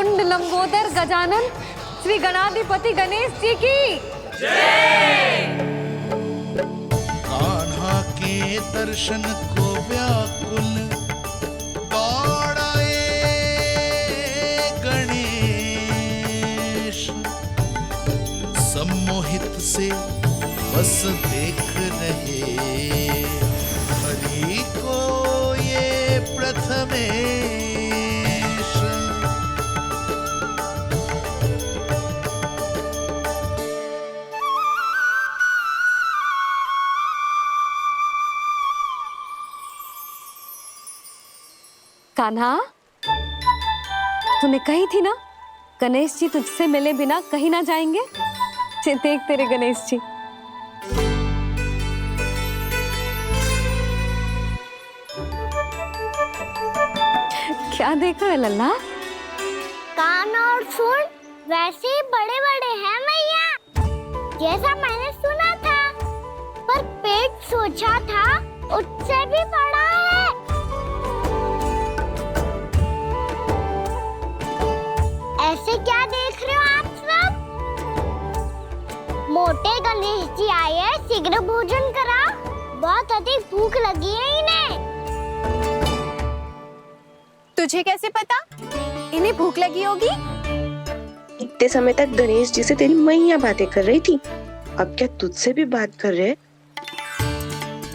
वक्रतुंड लंबोदर गजानन श्री गणाधिपति गणेश जी की जय। कान्हा के दर्शन को व्याकुल दौड़ाए गणेश, सम्मोहित से बस देख रहे हरि को ये प्रथमेश। कान्हा, तूने कही थी ना गणेश जी तुझसे मिले बिना कहीं ना जाएंगे। देख तेरे गणेश जी। क्या देख रहे लल्ला? कान और सुन वैसे ही बड़े बड़े हैं मैया, जैसा मैंने सुना था, पर पेट सोचा था उससे भी बड़ा है। ऐसे क्या देख रहे हो आप सब? मोटे गणेश जी आए हैं, शीघ्र भोजन करा, बहुत अधिक भूख लगी है इन्हें। तुझे कैसे पता इन्हें भूख लगी होगी? इतने समय तक गणेश जी से तेरी मैया बातें कर रही थी, अब क्या तुझसे भी बात कर रहे?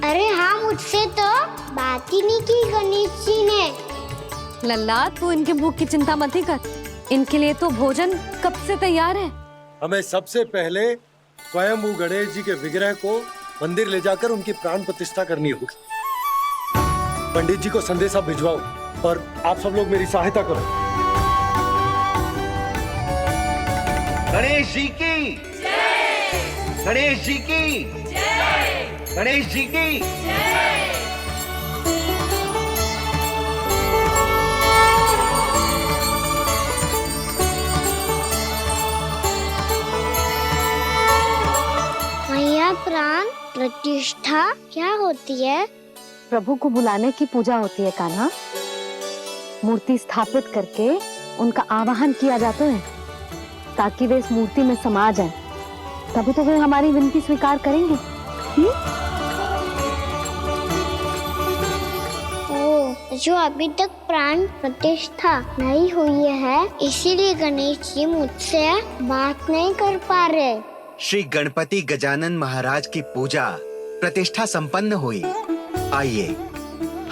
अरे हाँ, मुझसे तो बात ही नहीं की गणेश जी ने। लल्ला, तू इनके भूख की चिंता मत ही कर, इनके लिए तो भोजन कब से तैयार है। हमें सबसे पहले स्वयं गणेश जी के विग्रह को मंदिर ले जाकर उनकी प्राण प्रतिष्ठा करनी होगी। पंडित जी को संदेशा भिजवाओ और आप सब लोग मेरी सहायता करो। गणेश जी की जय। गणेश जी की जय। गणेश जी की जय। मैया, प्राण प्रतिष्ठा क्या होती है? प्रभु को बुलाने की पूजा होती है कान्हा। मूर्ति स्थापित करके उनका आवाहन किया जाता है ताकि वे इस मूर्ति में समा जाएं। तभी तो वे हमारी विनती स्वीकार करेंगे। ओ, जो अभी तक प्राण प्रतिष्ठा नहीं हुई है, इसीलिए गणेश जी मुझसे बात नहीं कर पा रहे। श्री गणपति गजानन महाराज की पूजा प्रतिष्ठा संपन्न हुई। आइए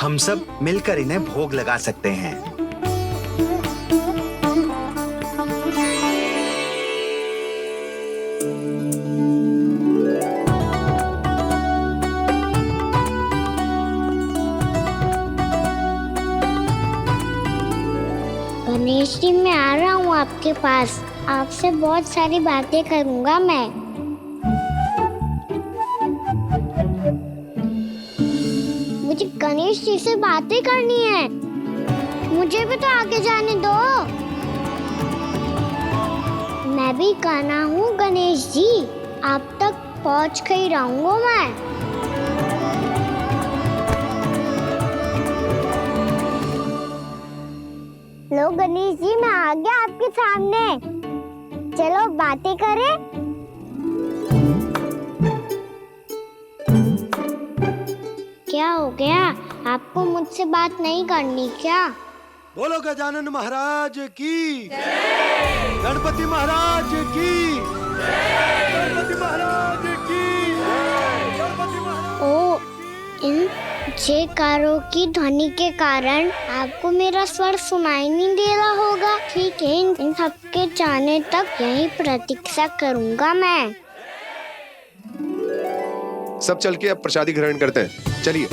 हम सब मिलकर इन्हें भोग लगा सकते हैं। गणेश जी, मैं आ रहा हूँ आपके पास, आपसे बहुत सारी बातें करूँगा मैं। मुझे गणेश जी से बातें करनी है, मुझे भी तो आगे जाने दो। मैं भी कान्हा हूँ गणेश जी, आप तक पहुँच कर ही रहूँगा मैं। लो गणेश जी, मैं आ गया आपके सामने, चलो बातें करें। क्या हो गया, आपको मुझसे बात नहीं करनी क्या? बोलो गजानन महाराज की जय। गणपति महाराज की जय। गणपति महाराज की जय। गणपति महाराज। ओ, इन जयकारों की ध्वनि के कारण आपको मेरा स्वर सुनाई नहीं दे रहा होगा। ठीक है, इन सबके जाने तक यही प्रतीक्षा करूंगा मैं। सब चल के अब प्रसादी ग्रहण करते हैं, चलिए।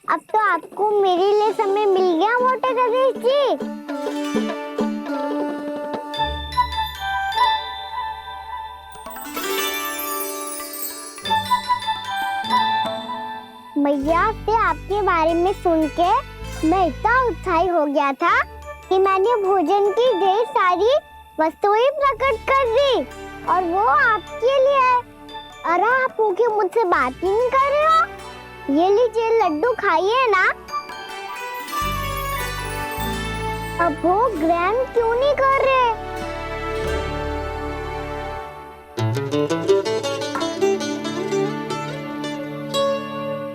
अब तो आपको मेरे लिए समय मिल गया मोटे गणेश जी। मैया से आपके बारे में सुन के मैं इतना उत्साही हो गया था कि मैंने भोजन की ढेर सारी वस्तुएं प्रकट कर दी, और वो आपके लिए। अरे आप मुझसे बात ही नहीं कर रहे हो। ये लीजिए लड्डू, खाइए ना। अब वो ग्रैंड क्यों नहीं कर रहे?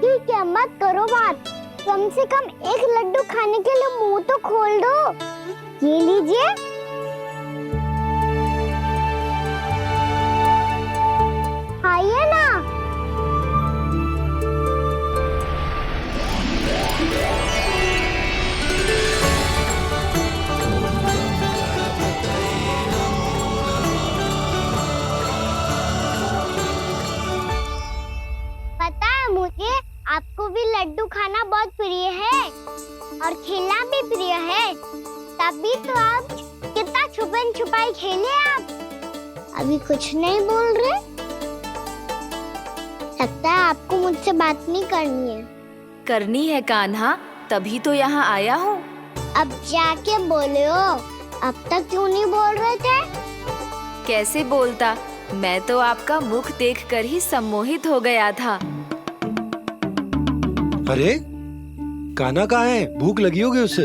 ठीक है, मत करो बात। कम से कम एक लड्डू खाने के लिए मुंह तो खोल दो। ये लीजिए। खाइए ना। पता है मुझे, आपको भी लड्डू खाना बहुत प्रिय है और खेलना भी प्रिय है। तभी तो आप कितना छुपन छुपाई खेले आप। अभी कुछ नहीं बोल रहे। लगता है आपको मुझसे बात नहीं करनी है। करनी है कान्हा, तभी तो यहाँ आया हूँ। अब जाके बोलो। अब तक क्यों नहीं बोल रहे थे? कैसे बोलता, मैं तो आपका मुख देखकर ही सम्मोहित हो गया था। अरे कान्हा कहाँ है? भूख लगी होगी उसे।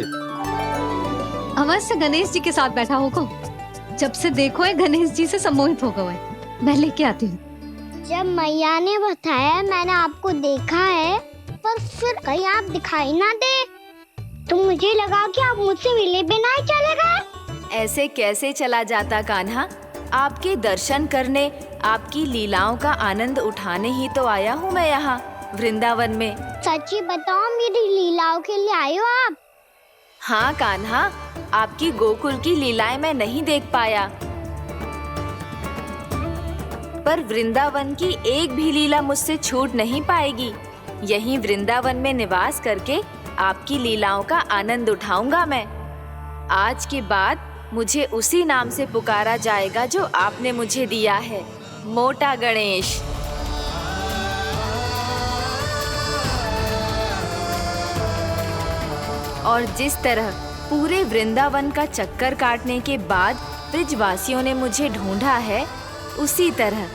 अवश्य गणेश जी के साथ बैठा होगा। जब से देखो है गणेश जी से सम्मोहित हो गया है। मैं लेके आती हूँ। जब मैया ने बताया मैंने आपको देखा है, पर फिर कहीं आप दिखाई ना दे तो मुझे लगा कि आप मुझसे मिले बिना ही चले गए। ऐसे कैसे चला जाता कान्हा? आपके दर्शन करने, आपकी लीलाओं का आनंद उठाने ही तो आया हूँ मैं यहाँ वृंदावन में। सच्ची बताओ, मेरी लीलाओं के लिए आए हो आप? हाँ कान्हा, आपकी गोकुल की लीलाएं मैं नहीं देख पाया, पर वृंदावन की एक भी लीला मुझसे छूट नहीं पाएगी। यहीं वृंदावन में निवास करके आपकी लीलाओं का आनंद उठाऊंगा मैं। आज के बाद मुझे उसी नाम से पुकारा जाएगा जो आपने मुझे दिया है, मोटा गणेश। और जिस तरह पूरे वृंदावन का चक्कर काटने के बाद ब्रिजवासियों ने मुझे ढूंढा है, उसी तरह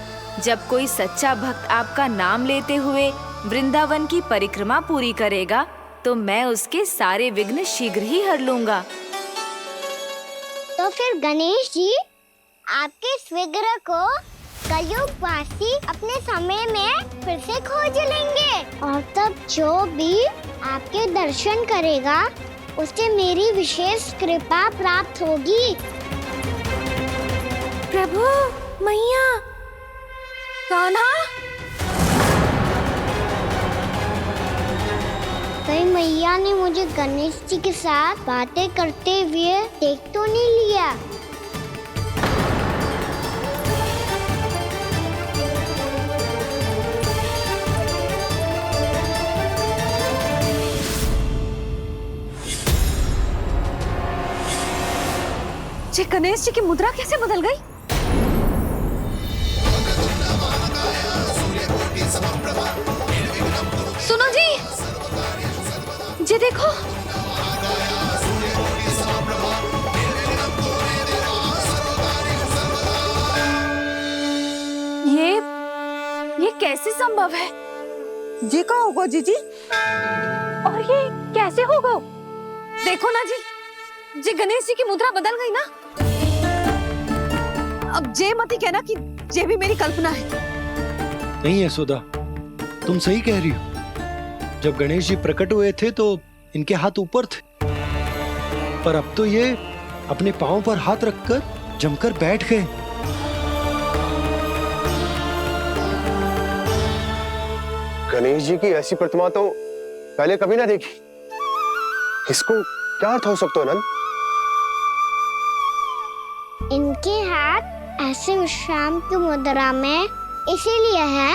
जब कोई सच्चा भक्त आपका नाम लेते हुए वृंदावन की परिक्रमा पूरी करेगा, तो मैं उसके सारे विघ्न शीघ्र ही हर लूंगा। तो फिर गणेश जी, आपके इस विग्रह को कलयुगवासी अपने समय में फिर से खोज लेंगे, और तब जो भी आपके दर्शन करेगा उसे मेरी विशेष कृपा प्राप्त होगी। प्रभु, मैया, कान्हा। कहीं मैया ने मुझे गणेश जी के साथ बातें करते हुए देख तो नहीं लिया? जी गणेश जी की मुद्रा कैसे बदल गई? सुनो जी, जी देखो। ये कैसे संभव है? जी का होगा जीजी? और ये कैसे होगा? देखो ना जी गणेश जी की मुद्रा बदल गई ना। अब जे मती कहना कि ये भी मेरी कल्पना है। नहीं यशोदा, तुम सही कह रही हो। जब गणेश जी प्रकट हुए थे तो इनके हाथ ऊपर थे, पर अब तो ये अपने पांव पर हाथ रखकर जमकर बैठ गए। गणेश जी की ऐसी प्रतिमा तो पहले कभी ना देखी। इसको क्या अर्थ हो सकता है नंद? इनके हाथ ऐसे विश्राम की मुद्रा में इसीलिए है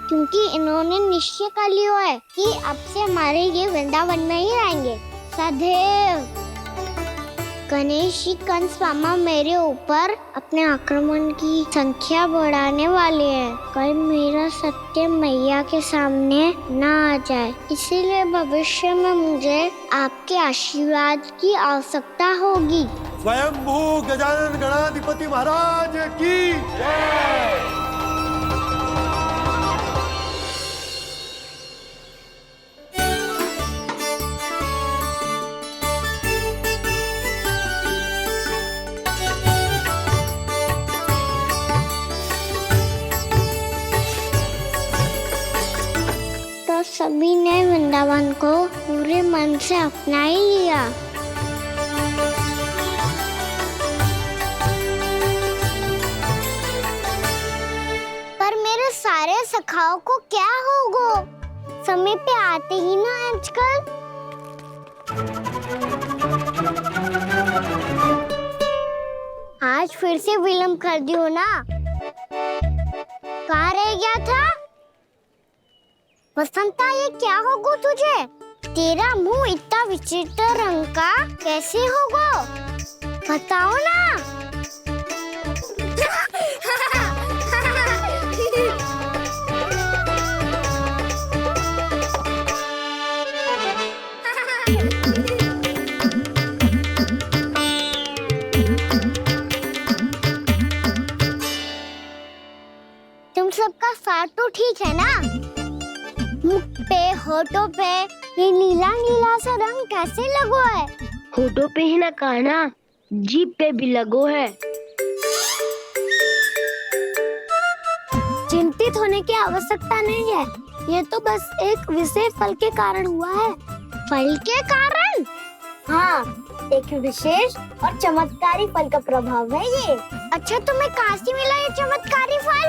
क्योंकि इन्होंने निश्चय कर लिया है कि अब से हमारे ये वृंदावन में ही रहेंगे सदैव। गणेश जी कंस मामा मेरे ऊपर अपने आक्रमण की संख्या बढ़ाने वाले हैं। कल मेरा सत्य मैया के सामने ना आ जाए, इसीलिए भविष्य में मुझे आपके आशीर्वाद की आवश्यकता होगी। स्वयंभू गजानन गणाधिपति महाराज की जय। सभी ने वृंदावन को पूरे मन से अपना ही लिया। पर मेरे सारे सखाओं को क्या होगा? समय पे आते ही ना आजकल। आज फिर से विलम्ब कर दियो ना। कहाँ रह गया था? वसंता, ये क्या होगा तुझे? तेरा मुंह इतना विचित्र रंग का कैसे होगा? बताओ ना। तुम सबका साथ तो ठीक है ना? मुख पे, होठों पे ये नीला नीला सा रंग कैसे लगो है? होठों पे ही ना कान्हा, जीभ पे भी लगो है। चिंतित होने की आवश्यकता नहीं है। ये तो बस एक विशेष फल के कारण हुआ है। फल के कारण? हाँ, एक विशेष और चमत्कारी फल का प्रभाव है ये। अच्छा, तुम्हें कहाँ से मिला ये चमत्कारी फल?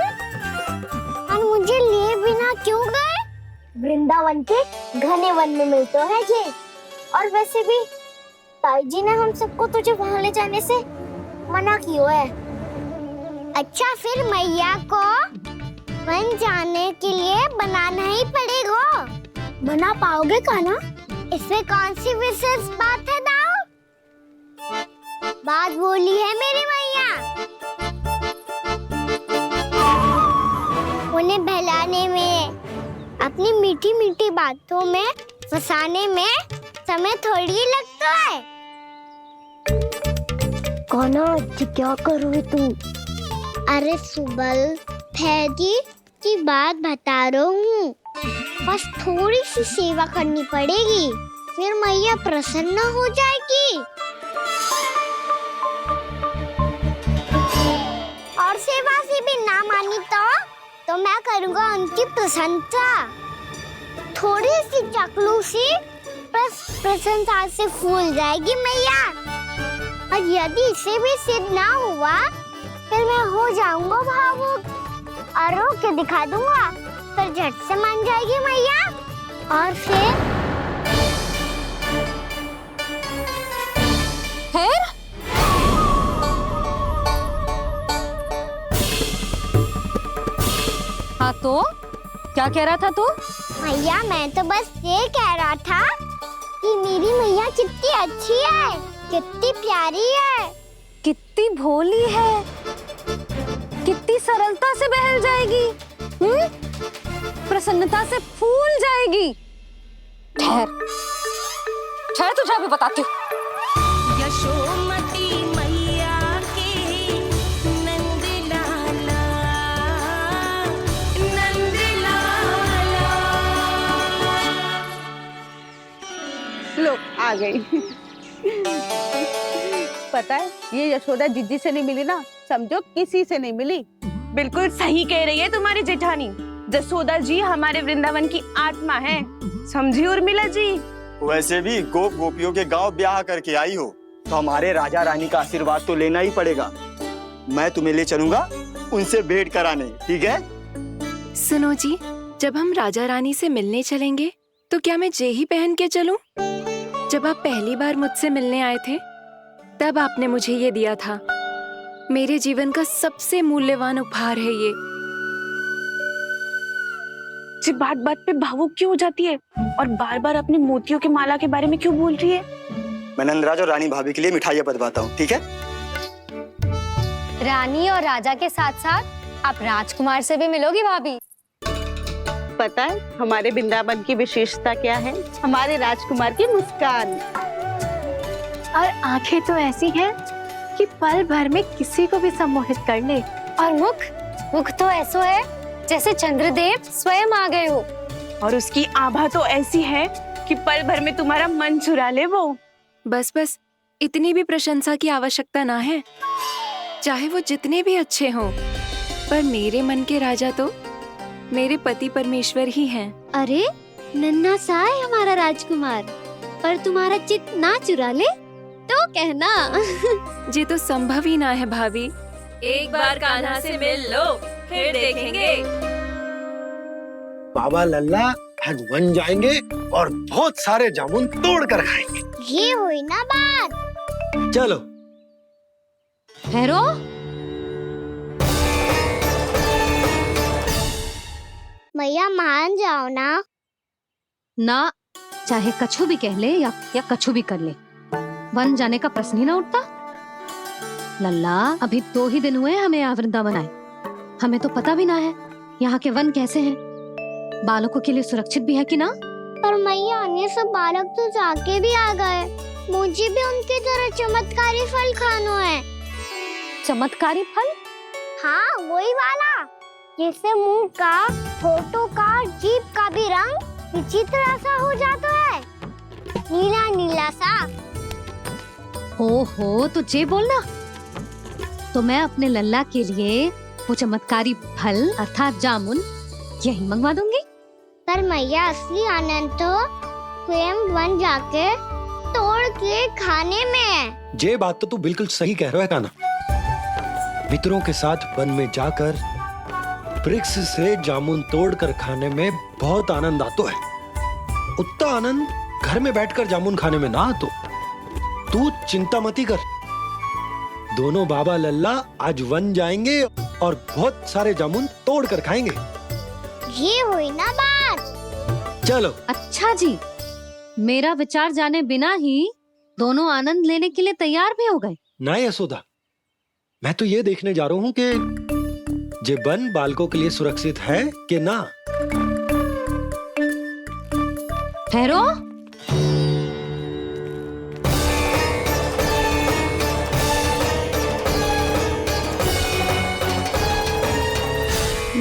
और मुझे लिए बिना क्यों गए? वृंदावन के घने वन में मिलते हैं ये। और वैसे भी ताई जी ने हम सबको तुझे वहाँ ले जाने से मना किया है। अच्छा, फिर मैया को वन जाने के लिए बनाना ही पड़ेगा। बना पाओगे कान्हा? इसमें कौन सी विशेष बात है दाऊ? बात बोली है मेरी मैया। उन्हें बहलाने में, अपनी मीठी मीठी बातों में फंसाने में समय थोड़ी लगता है। कान्हा, क्या कर रही तू? अरे सुबल, फैजी की बात बता रहा हूँ। बस थोड़ी सी सेवा करनी पड़ेगी, फिर मैया प्रसन्न हो जाएगी। और सेवा से भी ना मानी तो मैं करूँगा उनकी प्रशंसा। थोड़ी सी चकलूसी प्रशंसा से फूल जाएगी मैया। और यदि इसे भी सिद्ध ना हुआ, फिर मैं हो जाऊंगा भावुक और रो के दिखा दूंगा। फिर झट से मान जाएगी मैया। और फिर हाँ तो क्या कह रहा था तू? मैया, मैं तो बस ये कह रहा था कि मेरी मैया कितनी अच्छी है, कितनी प्यारी है, कितनी भोली है, कितनी सरलता से बहल जाएगी, प्रसन्नता से फूल जाएगी। ठहर ठहर, तुझे अभी बताती हूँ। यशोमती मैया के नंद लाला, नंद लाला। लो, आ गई। पता है, ये यशोदा जिज्जी से नहीं मिली ना, समझो किसी से नहीं मिली। बिल्कुल सही कह रही है तुम्हारी जेठानी। जसोदा जी हमारे वृंदावन की आत्मा है, समझी उर्मिला जी। वैसे भी गोप गोपियों के गांव ब्याह करके आई हो, तो हमारे राजा रानी का आशीर्वाद तो लेना ही पड़ेगा। मैं तुम्हें ले चलूंगा उनसे भेंट कराने, ठीक है? सुनो जी, जब हम राजा रानी से मिलने चलेंगे तो क्या मैं जे ही पहन के चलूं? जब आप पहली बार मुझसे मिलने आए थे तब आपने मुझे ये दिया था। मेरे जीवन का सबसे मूल्यवान उपहार है ये। जी बात बात पे भावुक क्यों हो जाती है और बार बार अपने मोतियों के माला के बारे में क्यों बोल रही है? मैं नंदराज और रानी भाभी के लिए मिठाइयाँ बंटवाता हूँ, ठीक है? रानी और राजा के साथ साथ आप राजकुमार से भी मिलोगी भाभी। पता है हमारे वृंदावन की विशेषता क्या है? हमारे राजकुमार की मुस्कान। और आंखें तो ऐसी हैं कि पल भर में किसी को भी सम्मोहित कर ले। और मुख तो ऐसा है जैसे चंद्रदेव स्वयं आ गए हो। और उसकी आभा तो ऐसी है कि पल भर में तुम्हारा मन चुरा ले वो। बस बस, इतनी भी प्रशंसा की आवश्यकता ना है। चाहे वो जितने भी अच्छे हों, पर मेरे मन के राजा तो मेरे पति परमेश्वर ही हैं। अरे नन्हा सा है हमारा राजकुमार, पर तुम्हारा चित ना चुरा ले तो कहना। ये तो संभव ही ना है भाभी। एक बार कान्हा से मिल लो, फिर देखेंगे। बाबा लल्ला आज वन जाएंगे और बहुत सारे जामुन तोड़ कर खाएंगे। ये हुई ना बात। चलो। भैरो, मैया मान जाओ ना। ना, चाहे कछु भी कह ले या कछु भी कर ले, वन जाने का प्रश्न ही ना उठता। लल्ला, अभी 2 ही दिन हुए हमें यहाँ वृंदावन आए, हमें तो पता भी ना है यहाँ के वन कैसे हैं, बालकों के लिए सुरक्षित भी है कि ना। पर मैया ये सब बालक तो जाके भी आ गए, मुझे भी उनकी तरह चमत्कारी फल खाना है। चमत्कारी फल? हाँ, वही वाला जिससे मुंह का, होठों का, जीभ का भी रंग विचित्र सा हो जाता है, नीला नीला सा। हो तो जे बोलना, तो मैं अपने लल्ला के लिए वो चमत्कारी फल अर्थात जामुन यही मंगवा दूंगी। पर मैया असली आनंद तो स्वयं वन जाके तोड़ के खाने में है। ये बात तो तू बिल्कुल सही कह रहा है कान्हा। मित्रों के साथ वन में जाकर वृक्ष से जामुन तोड़कर खाने में बहुत आनंद आता है। उतना आनंद घर में बैठकर जामुन खाने में ना आतो। तू चिंता मती कर, दोनों बाबा लल्ला आज वन जाएंगे और बहुत सारे जामुन तोड़कर खाएंगे। ये हुई ना बात। चलो। अच्छा जी, मेरा विचार जाने बिना ही दोनों आनंद लेने के लिए तैयार भी हो गए। ना यशोदा, मैं तो ये देखने जा रहा हूँ कि ये वन बालकों के लिए सुरक्षित है कि ना। भैरो,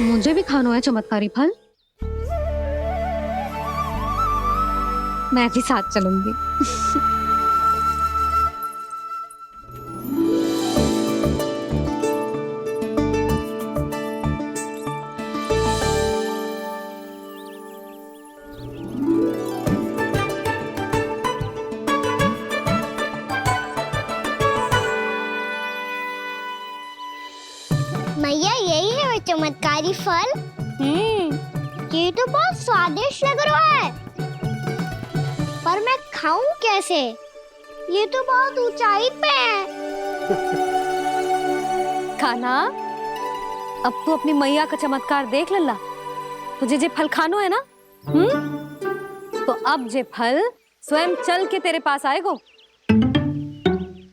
मुझे भी खाना है चमत्कारी फल, मैं भी साथ चलूंगी। मैया यही है वो चमत्कारी फल। ये तो बहुत स्वादिष्ट लग रहा है, पर मैं खाऊं कैसे? ये तो बहुत ऊंचाई पे है। खाना, अब तू अपनी मैया का चमत्कार देख लल्ला। तुझे जे फल खानो है ना, तो अब जे फल स्वयं चल के तेरे पास आएगो।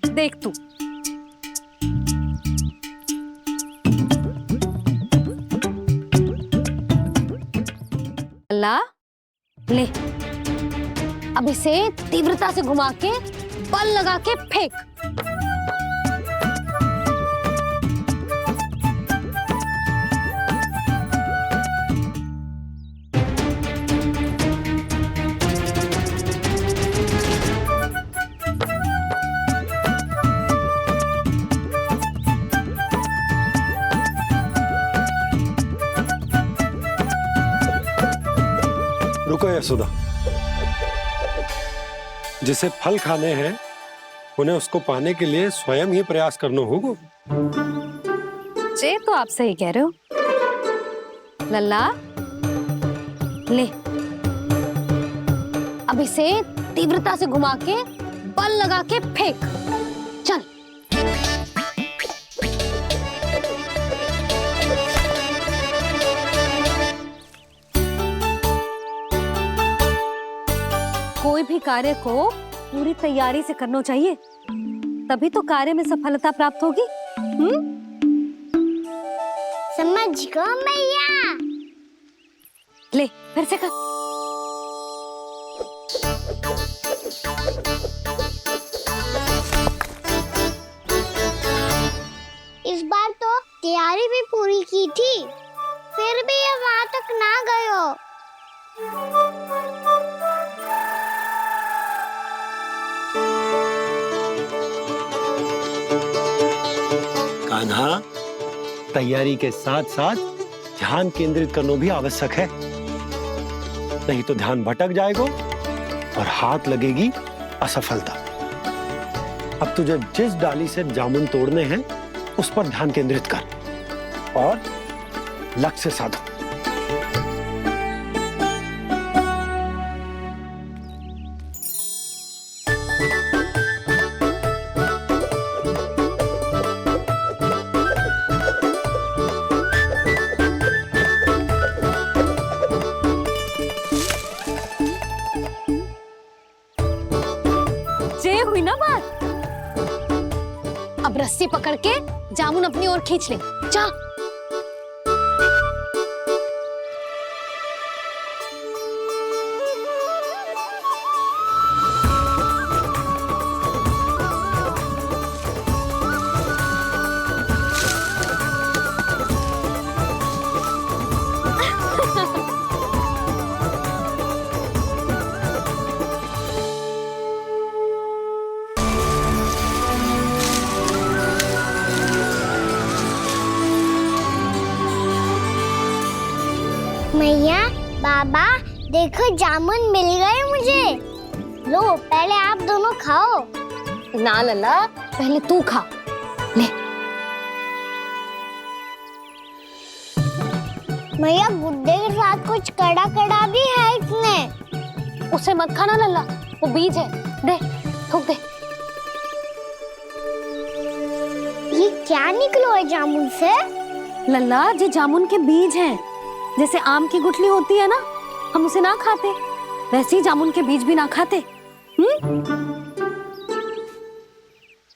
देख तू। लल्ला, ले, अब इसे तीव्रता से घुमा के बल लगा के फेंक। रुको यशोदा, जिसे फल खाने हैं उन्हें उसको पाने के लिए स्वयं ही प्रयास करना होगा। जे तो आप सही कह रहे हो लल्ला, ले, अब इसे तीव्रता से घुमा के बल लगा के फेंक। चल। कोई भी कार्य को पूरी तैयारी से करना चाहिए, तभी तो कार्य में सफलता प्राप्त होगी। समझ गो मैया। ले, फिर से कर। इस बार तो तैयारी भी पूरी की थी, फिर भी ये वहां तक ना गयो। कान्हा, तैयारी के साथ साथ ध्यान केंद्रित करना भी आवश्यक है। नहीं तो ध्यान भटक जाएगा और हाथ लगेगी असफलता। अब तुझे जिस डाली से जामुन तोड़ने हैं उस पर ध्यान केंद्रित कर और लक्ष्य साधो। ये हुई ना बात। अब रस्सी पकड़ के जामुन अपनी ओर खींच ले। जा। मैया, बाबा, देखो जामुन मिल गए मुझे। लो, पहले आप दोनों खाओ। ना लल्ला, पहले तू खा ले। मैया, गुड्डे के साथ कुछ कड़ा कड़ा भी है इसमें। उसे मत खाना लल्ला, वो बीज है। दे, थूक दे। ये क्या निकलो है जामुन से? लल्ला, ये जामुन के बीज हैं। जैसे आम की गुठली होती है ना, हम उसे ना खाते, वैसे ही जामुन के बीज भी ना खाते।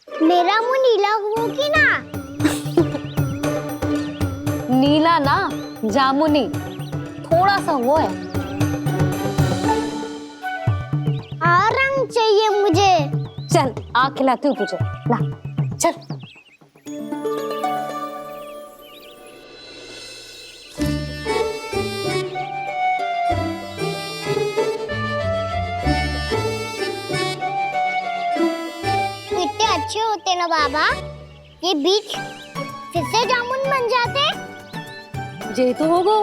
मेरा मुंह नीला हुआ कि ना? नीला ना, जामुनी, थोड़ा सा वो है। और रंग चाहिए मुझे। चल, आ खिलाती हूँ तुझे। ला, चल। अच्छे होते ना बाबा, ये बीज फिर से जामुन बन जाते। जे तो होगो।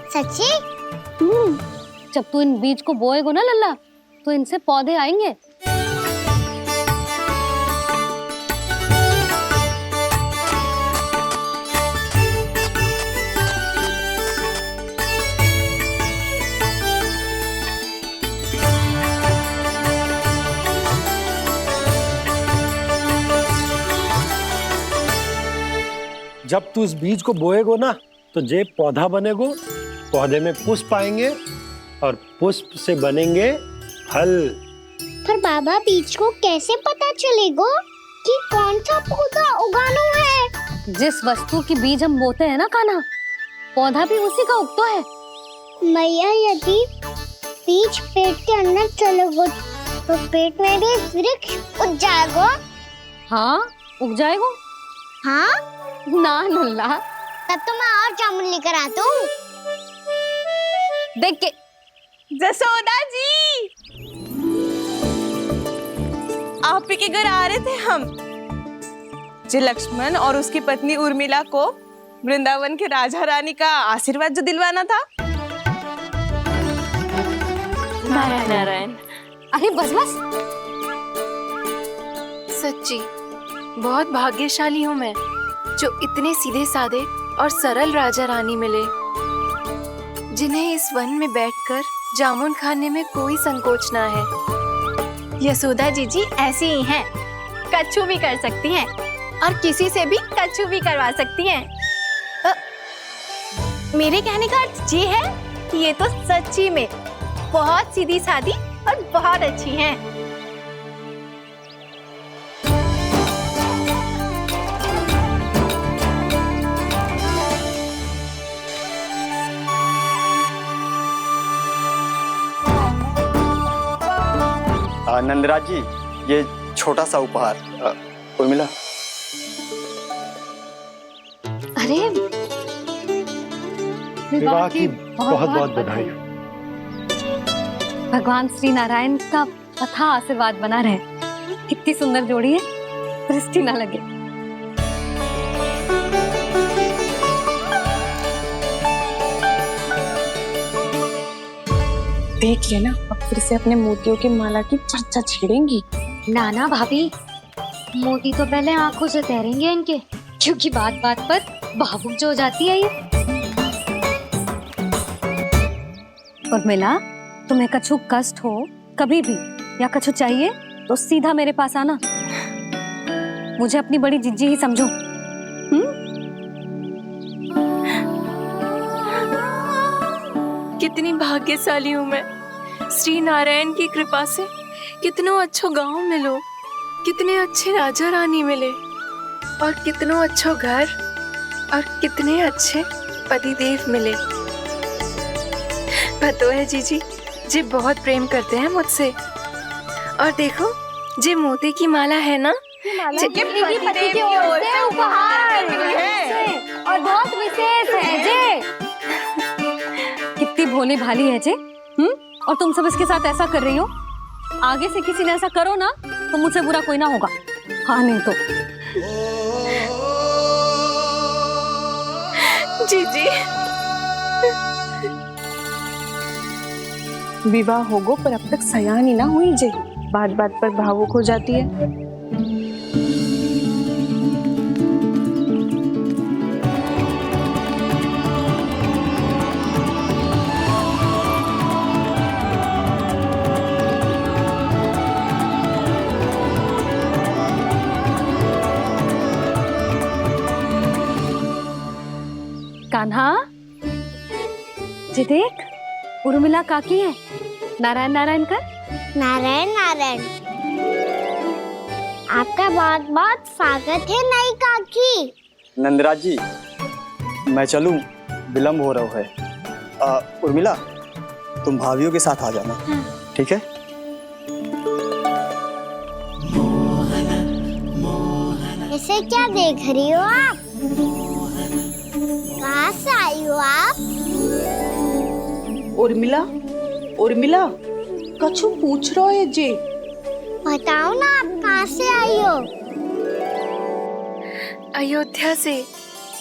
सच्ची? जब तू इन बीज को बोएगो ना लल्ला, तो इनसे पौधे आएंगे। जब तू इस बीज को बोएगो ना, तो जे पौधा बनेगो, पौधे में पुष्प आएंगे और पुष्प से बनेंगे फल। पर बाबा, बीज को कैसे पता चलेगा कि कौन सा पौधा उगाना है? जिस वस्तु की बीज हम बोते हैं ना कान्हा, पौधा भी उसी का उगता है। मैया, यदि बीज पेट के अंदर चलेगा तो पेट में भी वृक्ष उग जाएगा। हाँ, उग जाएगा। हाँ ना लल्ला, तब तो मैं और जामुन लेकर आता हूँ। देख के। जसोदा जी, आप ही के घर आ रहे थे हम। जो लक्ष्मण और उसकी पत्नी उर्मिला को वृंदावन के राजा रानी का आशीर्वाद जो दिलवाना था। नारायण नारायण। अरे बस बस। सच्ची बहुत भाग्यशाली हूँ मैं, जो इतने सीधे साधे और सरल राजा रानी मिले, जिन्हें इस वन में बैठकर जामुन खाने में कोई संकोच ना है। यशोदा जी ऐसी ही हैं, कच्छू भी कर सकती हैं और किसी से भी कच्छू भी करवा सकती हैं। मेरे कहने का अर्थ ये है कि ये तो सच्ची में बहुत सीधी सादी और बहुत अच्छी हैं। नंदराज जी, ये छोटा सा उपहार। उर्मिला। अरे, विवाह की बहुत बहुत बधाई। भगवान श्री नारायण का अथाह आशीर्वाद बना रहे। कितनी सुंदर जोड़ी है, दृष्टि ना लगे। देख लेना, अब फिर से अपने मोतियों की माला की चर्चा छेड़ेंगी। नाना भाभी, मोती तो पहले आंखों से तैरेंगे इनके, क्योंकि बात बात पर भावुक जो हो जाती है ये। उर्मिला, तुम्हें कछु कष्ट हो कभी भी या कछु चाहिए तो सीधा मेरे पास आना। मुझे अपनी बड़ी जिज्जी ही समझो। कितनी भाग्यशाली हूँ मैं, श्री नारायण की कृपा से कितनों अच्छो गांव मिलो, कितने अच्छे राजा रानी मिले, और कितनों अच्छो घर और कितने अच्छे पतिदेव मिले। पतो है जीजी, जी बहुत प्रेम करते हैं मुझसे। और देखो, जी मोती की माला है ना, ये पति की ओर से उपहार है और बहुत विशेष है जे। कितनी भोली भाली है जे। और तुम सब इसके साथ ऐसा कर रही हो। आगे से किसी ने ऐसा करो ना तो मुझसे बुरा कोई ना होगा। हाँ नहीं तो जीजी, विवाह होगो पर अब तक सयान ही ना हुई जे, बात बात पर भावुक हो जाती है। कान्हा, जी देख, उर्मिला काकी है। नारायण नारायण कर। नारायण नारायण। आपका बहुत बहुत स्वागत है नई काकी। नंदराज जी, मैं चलूं, विलम्ब हो रहा है। उर्मिला, तुम भाभियों के साथ आ जाना, ठीक है? इसे क्या देख रही हो आप? कहाँ से आई हो आप? उर्मिला, उर्मिला, कछु पूछ रहा है जी। बताओ ना, आप कहाँ से आई हो? अयोध्या से।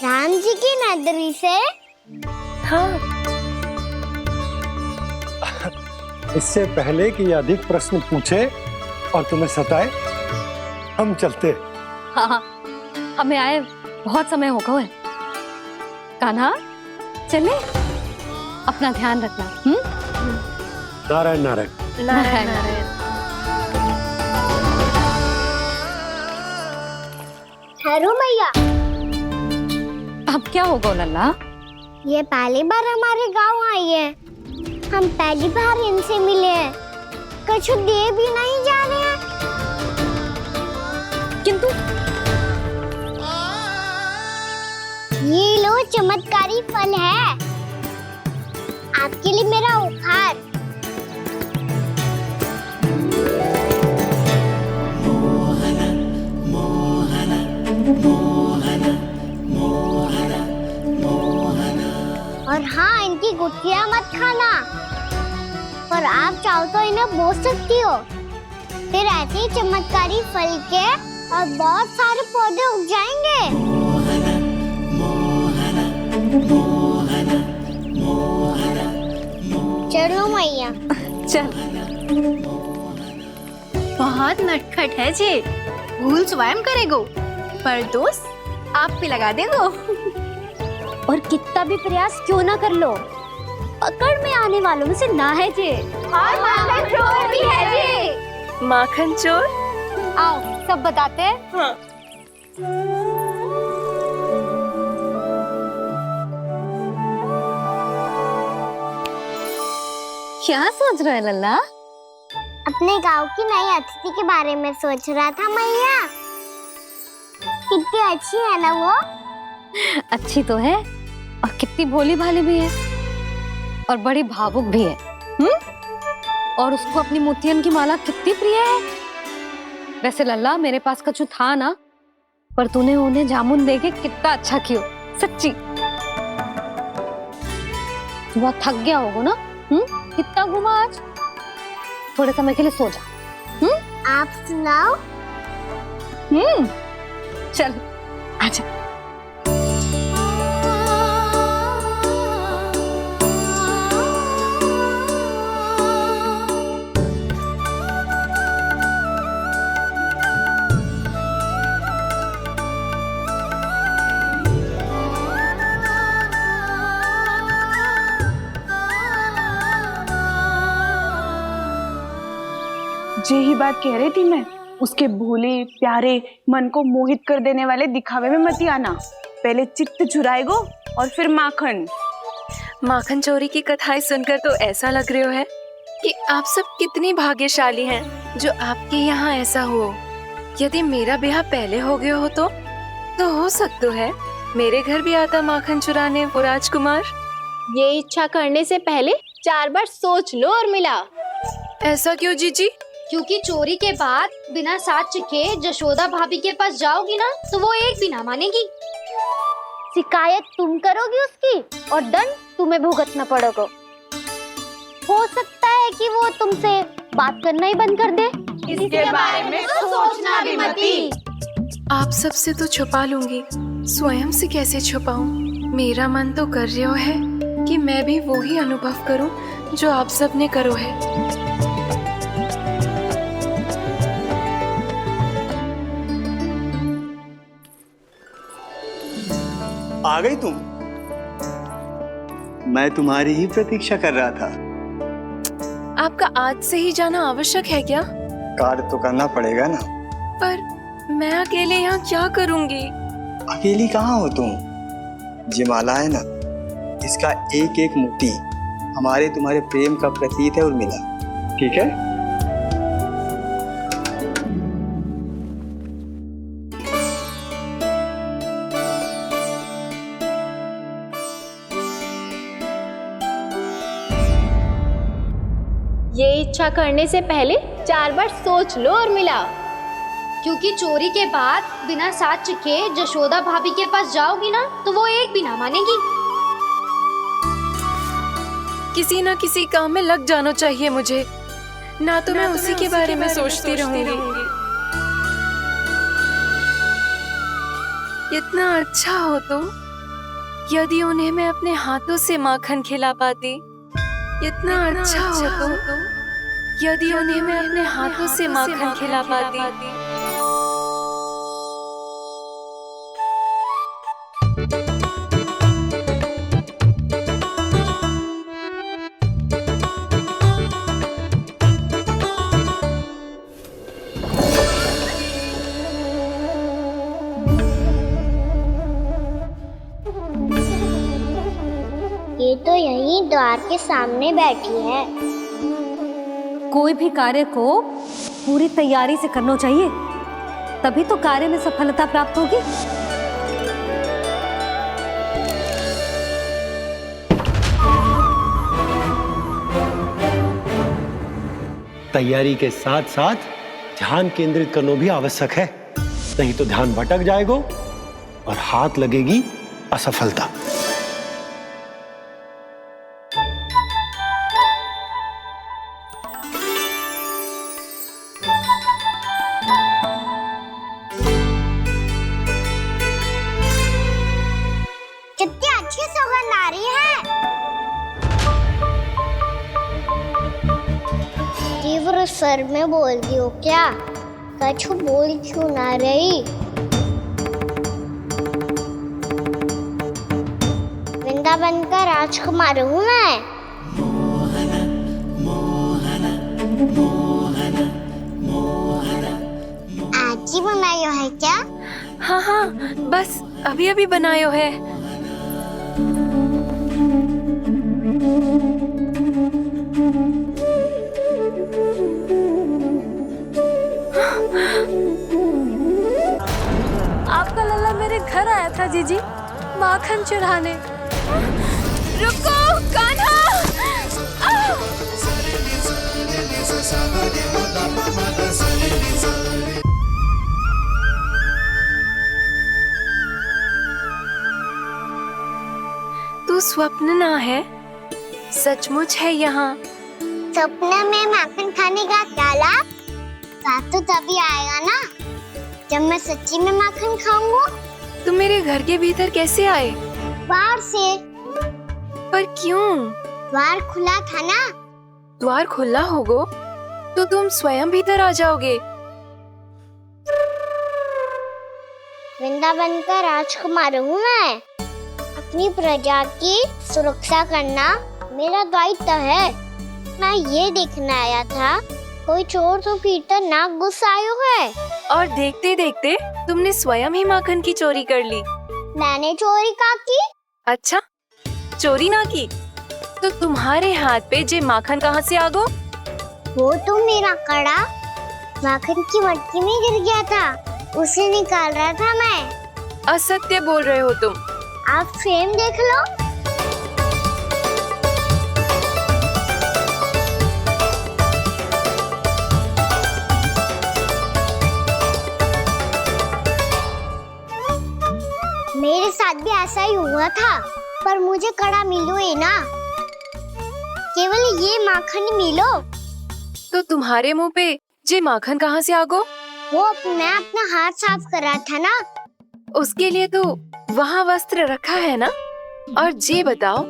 राम जी की नगरी से? हाँ। इससे पहले कि ये अधिक प्रश्न पूछे और तुम्हें सताए, हम चलते। हाँ, हमें आए बहुत समय हो गया है। कान्हा, चले, अपना ध्यान रखना। नारायण नारायण। नारायण नारायण। ठहरो मैया। अब क्या होगा लल्ला? ये पहली बार हमारे गांव आई है, हम पहली बार इनसे मिले हैं, कछु दे भी नहीं जा रहे हैं। किंतु ये लो, चमत्कारी फल है आपके लिए, मेरा उपहार। और हाँ, इनकी गुठलियां मत खाना, पर आप चाहो तो इन्हें बोल सकती हो। फिर ऐसे ही चमत्कारी फल के और बहुत सारे पौधे उग जाएंगे। चलो मैया। चल। बहुत नटखट है जे, भूल स्वयं करेगो, पर दोस्त आप पे लगा देगो। और कितना भी प्रयास क्यों ना कर लो, पकड़ में आने वालों में से ना है जे। और माखन चोर भी है जे। माखन चोर? आओ सब बताते हैं। हाँ। क्या सोच रहे हैं लल्ला? अपने गांव की नई अतिथि के बारे में सोच रहा था मैया। कितनी अच्छी है ना वो? अच्छी तो है, और कितनी भोली भाली भी है, और बड़ी भावुक भी है। और उसको अपनी मोतियन की माला कितनी प्रिय है। वैसे लल्ला, मेरे पास कछु था ना, पर तूने उन्हें जामुन देके कितना अच्छा किया, सच्ची। तू बहुत थक गया होगा ना? कितना घुमा आज? थोड़े समय के लिए सो जा। आप सुनाओ। चल आजा। यही बात कह रही थी मैं। उसके भोले प्यारे मन को मोहित कर देने वाले दिखावे में मत आना। पहले चित्त चुराएगो और फिर माखन। माखन चोरी की कथाएं सुनकर तो ऐसा लग रहा है कि आप सब कितनी भाग्यशाली हैं जो आपके यहाँ ऐसा हो। यदि मेरा ब्याह पहले हो गया हो तो हो सकता है मेरे घर भी आता माखन चुराने वो राजकुमार। ये इच्छा करने से पहले 4 बार सोच लो और मिला। ऐसा क्यों जीजी? क्योंकि चोरी के बाद बिना साथ के जशोदा भाभी के पास जाओगी ना तो वो एक भी ना मानेगी। शिकायत तुम करोगी उसकी और दंड तुम्हें भुगतना पड़ेगा। हो सकता है कि वो तुमसे बात करना ही बंद कर दे। इसके बारे में तो सोचना भी मती। आप सबसे तो छुपा लूंगी, स्वयं से कैसे छुपाऊं? मेरा मन तो कर रहा है कि मैं भी वो ही अनुभव करूं जो आप सब ने करो है। आ गई तुम? मैं तुम्हारी ही प्रतीक्षा कर रहा था। आपका आज से ही जाना आवश्यक है क्या? कार्य तो करना पड़ेगा ना। पर मैं अकेले यहाँ क्या करूँगी? अकेली कहाँ हो तुम? ये माला है ना, इसका एक एक मोती हमारे तुम्हारे प्रेम का प्रतीक है उर्मिला। ठीक है? ये इच्छा करने से पहले 4 बार सोच लो और मिला। क्योंकि चोरी के बाद बिना साथ के जशोदा भाभी के पास जाओगी ना तो वो एक भी ना मानेगी। किसी ना किसी काम में लग जाना चाहिए मुझे, ना तो मैं उसी के बारे में सोचती रहूंगी। इतना अच्छा हो तो यदि उन्हें मैं अपने हाथों से माखन खिला पाती। इतना अच्छा हो तो यदि उन्हें मैं अपने हाथों से माखन खिला पाती। ये तो यहीं द्वार के सामने बैठी है। कोई भी कार्य को पूरी तैयारी से करना चाहिए, तभी तो कार्य में सफलता प्राप्त होगी। तैयारी के साथ साथ ध्यान केंद्रित करना भी आवश्यक है, नहीं तो ध्यान भटक जाएगा और हाथ लगेगी असफलता। कितनी अच्छी सुगंध आ रही है। तीव्र स्वर में बोलती हो क्या? कछु बोल क्यों ना रही? वृंदावन का राजकुमार हूँ मैं। आज ही बनायो है क्या? हाँ, बस अभी अभी बनायो है। आपका लल्ला मेरे घर आया था जीजी, माखन चुराने। रुको कान्हा! तू स्वप्न ना है, सचमुच है यहाँ। सपने में माखन खाने का क्या लाभ? रात तो तभी आएगा ना जब मैं सच्ची में माखन खाऊंगा। तुम मेरे घर के भीतर कैसे आए? बाहर से। पर क्यों? द्वार खुला था ना। द्वार खुला होगा तो तुम स्वयं भीतर आ जाओगे। वृंदावन का राजकुमार हूँ मैं। अपनी प्रजा की सुरक्षा करना मेरा दायित्व है। मैं ये देखने आया था कोई चोर तो कीर्तन ना गुस्सायो है। और देखते देखते तुमने स्वयं ही माखन की चोरी कर ली। मैंने चोरी का की? अच्छा, चोरी ना की तो तुम्हारे हाथ पे जे माखन कहाँ से आ गो? वो तो मेरा कड़ा माखन की मटकी में गिर गया था, उसे निकाल रहा था मैं। असत्य बोल रहे हो तुम। आप फ्रेम देख लो। मेरे साथ भी ऐसा ही हुआ था, पर मुझे कड़ा मिलो ही ना, केवल ये माखन मिलो। तो तुम्हारे मुंह पे जे माखन कहाँ से आ गो? वो मैं अपना हाथ साफ कर रहा था ना। उसके लिए तो वहाँ वस्त्र रखा है ना। और जे बताओ,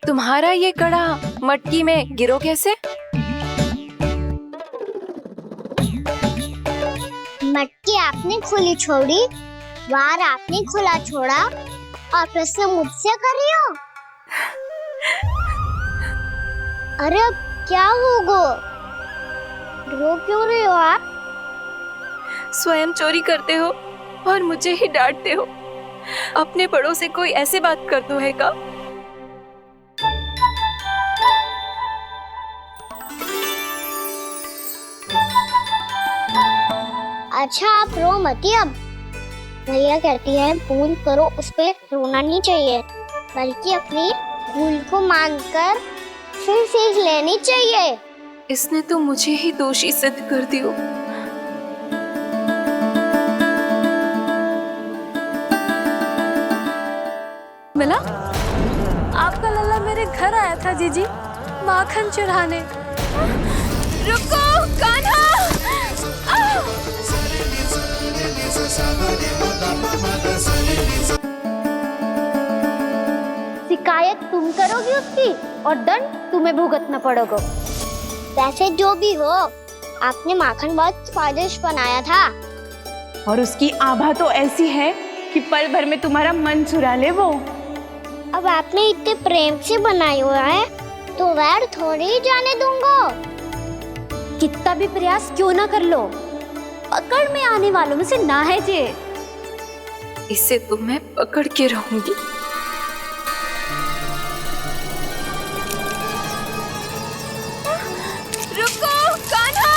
तुम्हारा ये कड़ा मटकी में गिरो कैसे? मटकी आपने खुली छोड़ी, बार आपने खुला छोड़ा, और प्रश्न मुझसे कर रही हो? अरे अब क्या होगा? रो क्यों रहे हो आप? स्वयं चोरी करते हो और मुझे ही डांटते हो। अपने बड़ों से कोई ऐसे बात कर दो है का? अच्छा आप रो मती अब। भैया कहती है भूल करो, उस पे रोना नहीं चाहिए, बल्कि अपनी भूल को मानकर फिर सीख लेनी चाहिए। इसने तो मुझे ही दोषी सिद्ध कर दियो। मिला? आपका लल्ला मेरे घर आया था जीजी, माखन चुराने। रुको कान्हा! शिकायत तुम करोगी उसकी और दंड तुम्हें भुगतना पड़ेगा। वैसे जो भी हो, आपने माखन बहुत स्वादिष्ट बनाया था। और उसकी आभा तो ऐसी है कि पल भर में तुम्हारा मन चुरा ले वो। अब आपने इतने प्रेम से बनाया हुआ है तो वैर थोड़ी ही जाने दूंगा। कितना भी प्रयास क्यों ना कर लो, पकड़ में आने वालों में से ना है जे। इसे तो मैं पकड़ के रहूंगी। रुको कान्हा!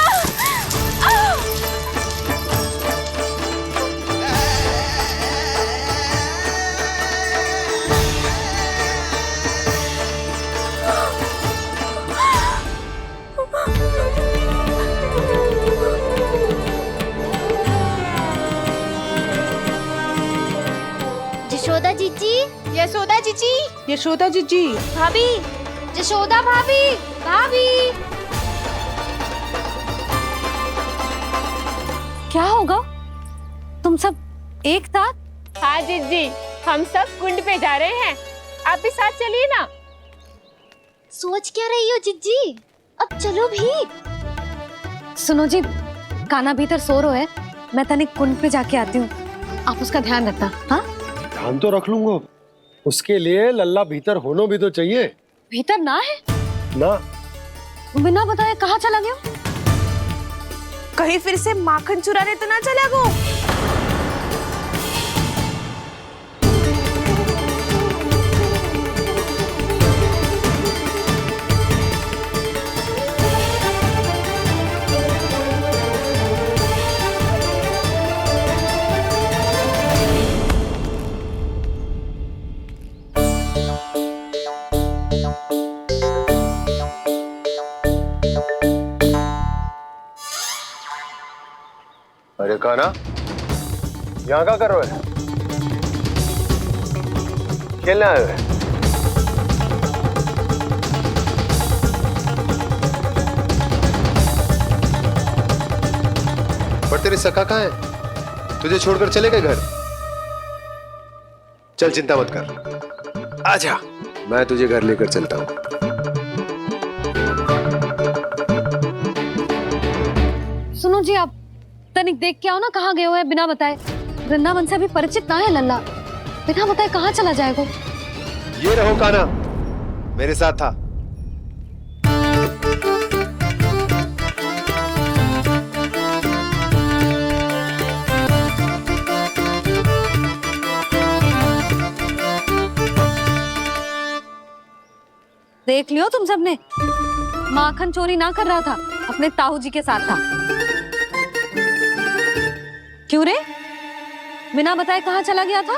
यशोदा जीजी, यशोदा जीजी, यशोदा जीजी, भाभी, यशोदा भाभी, भाभी। क्या होगा? तुम सब एक साथ? हाँ जीजी, हम सब कुंड पे जा रहे हैं, आप भी साथ चलिए ना। सोच क्या रही हो जीजी? अब चलो भी। सुनो जी, कान्हा भीतर सो रहा है, मैं तनिक कुंड पे जाके आती हूँ, आप उसका ध्यान रखना। हाँ, ध्यान तो रख लूंगा, उसके लिए लल्ला भीतर होना भी तो चाहिए। भीतर ना है? ना। बिना बताए कहाँ चला गया? कहीं फिर से माखन चुराने तो ना चला गो? अरे कान्हा, यहाँ क्या कर रहे हो? खेलने आए हुए? पर तेरे सखा कहाँ है? तुझे छोड़कर चले गए घर? चल चिंता मत कर, आजा, मैं तुझे घर लेकर चलता हूँ। सुनो जी, आप तनिक देख के आओ ना कहाँ गए हुए हैं बिना बताए। वृंदावन से अभी परिचित ना है लल्ला, बिना बताए कहाँ चला जाएगा? ये रहो कान्हा, मेरे साथ था। देख लियो तुम सबने, माखन चोरी ना कर रहा था, अपने ताऊ जी के साथ था। क्यों रे, बिना बताए कहाँ चला गया था?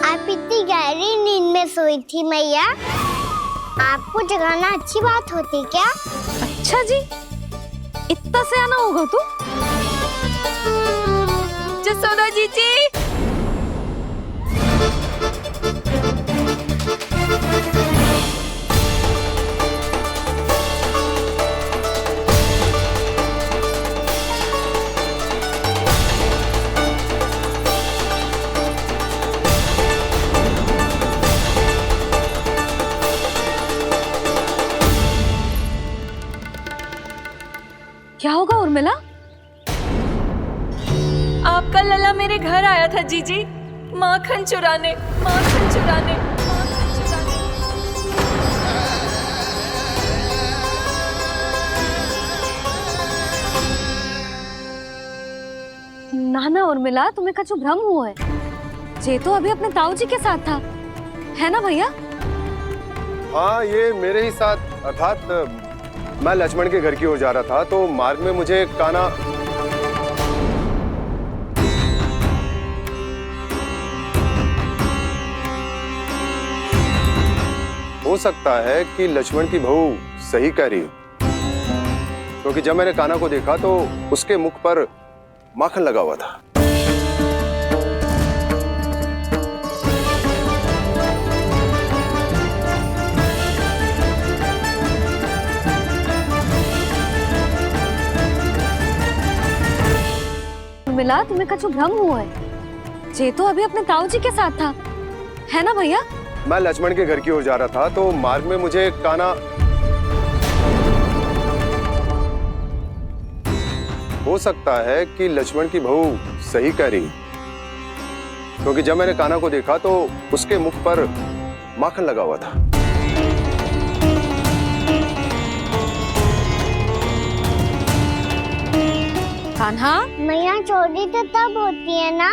आप इतनी गहरी नींद में सोई थी मैया, आपको जगाना अच्छी बात होती क्या? अच्छा जी, इतना सयाना होगा तू? जसोदा जीजी, क्या होगा उर्मिला? आपका लला मेरे घर आया था जीजी, माखन चुराने, माखन चुराने, माखन चुराने। ना ना उर्मिला, तुम्हें कछु भ्रम हुआ है। जे तो अभी अपने ताऊ जी के साथ था, है ना भैया? हाँ, ये मेरे ही साथ, अर्थात मैं लक्ष्मण के घर की ओर जा रहा था तो मार्ग में मुझे कान्हा हो सकता है कि लक्ष्मण की बहू सही कह रही हो, क्योंकि जब मैंने कान्हा को देखा तो उसके मुख पर माखन लगा हुआ था। उर्मिला, तुम्हें कछु भ्रम हुआ है। जे तो अभी अपने ताऊ जी के साथ था, है ना भैया? मैं लक्ष्मण के घर की ओर जा रहा था तो मार्ग में मुझे कान्हा हो सकता है कि लक्ष्मण की बहू सही कह रही, क्योंकि जब मैंने कान्हा को देखा तो उसके मुख पर माखन लगा हुआ था। कान्हा, मैया, चोरी तो तब होती है ना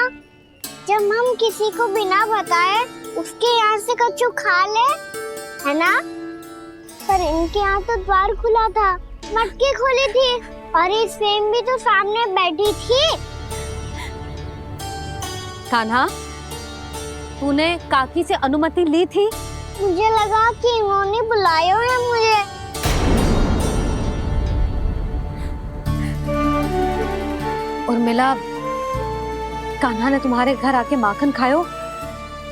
जब हम किसी को बिना बताए उसके यहाँ से कछु खा ले, है ना? पर इनके यहाँ तो द्वार खुला था, मटकी खुली थी और इस फेम भी तो सामने बैठी थी। कान्हा, तूने काकी से अनुमति ली थी? मुझे लगा कि इन्होंने बुलाया है मुझे। उर्मिला, कान्हा ने तुम्हारे घर आके माखन खायो,